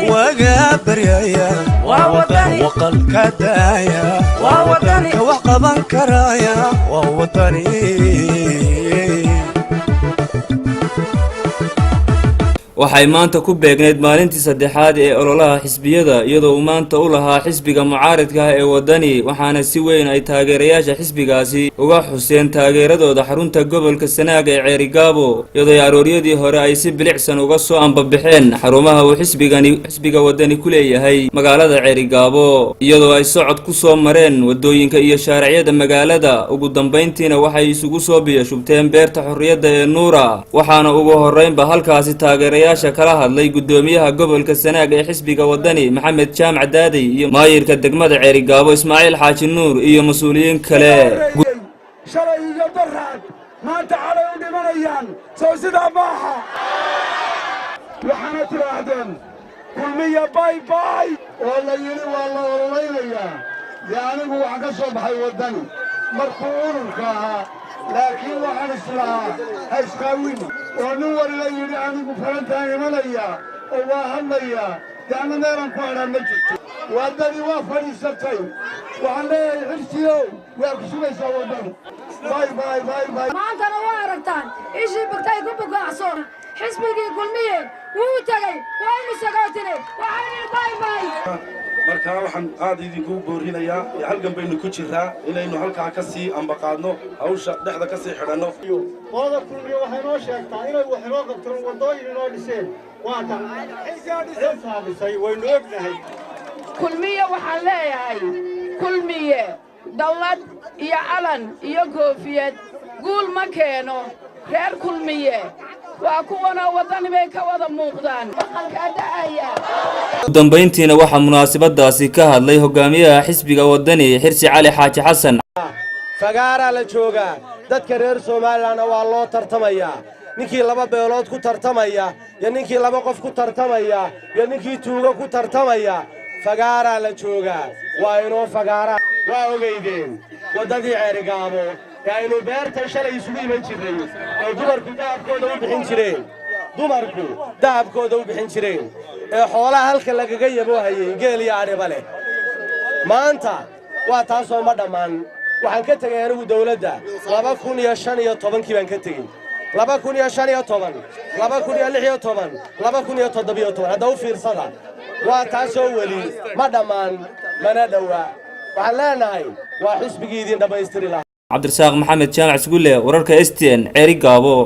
وقابريا وقل كدايا وقبا كرايا ووطني waxay maanta ku beegneed maalintii saddexaad ee ololaha xisbiyada iyadoo uu maanta u lahaa xisbiga mucaaradka ah ee wadani waxaana si weyn ay taageerayaasha xisbigaasi uga xuseen taageeradooda xarunta gobolka Sanaag ee Ceerigaabo iyadoo arooryadii hore ay si bilicsan uga soo anbabaxeen xarumaha uu xisbiga wadani ku leeyahay magaalada Ceerigaabo iyadoo ay socod ku soo mareen wadooyinka iyo shaaricyada magaalada ugu dambeyntiina waxay isugu soo biyashubteen beerta xorriyadda ee Nuura waxaana ugu horeynba halkaasi taageerayaasha kala hadlay gudoomiyaha gobolka Sanaag ee xisbiga wadani Maxamed Jaamac Daadey iyo maayirka degmada Ceerigaabo Ismaaciil Xaaji Nuur iyo mas'uuliyiin kale shalay iyo daraad maanta calay u dhimanayaan soo sida maaha waxaana tirahdeen kulmiya bay bay oo la yiri waa la orolaynaya yaanigu waxa ka soo baxay wadani markuu ururka ahaa laakiin waxaan islahaa hayskaawin oo nin wariga yidhi anigu farantaan imanaya oo waa hadlaya yaana meelan ku hadhaan ma jirto waddadii waa fadhiisatay waxaan leeyahay xirsiyow waa ku sugaysaa waddani bay maantana waa aragtaan ishii bagtay ku bugacsoon xisbigii kulmiye wuu tagay waa inu sagootinay waxaan bay markaa waxaan aad idinku boorinayaa halgan baynu ku jiraa inaynu halkaa ka sii ambaqaadno hawsha dhexda ka sii xidhanno qolada kulmiye waxay noo sheegtaa inay wax inoo qabtaan waddooyin inoo dhiseen waa tan xilsaabisay waynu ognahay kulmiye waxaan leeyahay kulmiye dawlad iyo calan iyo koofiyad guul ma keeno reer kulmiye waa kuwana wadani bay ka wada muuqdaan maqalka dhacaya dambeyntiina waxa munaasabadaasi ka hadlay hogaamiyaha xisbiga wadani Xirsi Cali Xaaji Xasan fagaara la jooga dadka reer Soomaaliland waa loo tartamaya ninkii laba beelood ku tartamaya iyo ninkii laba qof ku tartamaya iyo ninkii tuuga ku tartamaya fagaara la jooga waa inoo fagaara waa ogeydeen wadadii Ceerigaabo aynu beerta shalay isugu iman jirnay oo dumarku dahabkooda u bixin jireen ee xoolaha halka lagaga yabo hayay geel iyo ariba leh maanta waa taas oo ma dhamaan waxaan ka tagay anigu dawladda 2015 baan ka tagay 2015 2016 2017 hadda u fiirsada waa taas oo wali ma dhamaan mana dhawa waxaan leenahay waa xisbigiidii dhameystiri lahaa عبد الرزاق محمد جامع سقول له وررك STN Ceerigaabo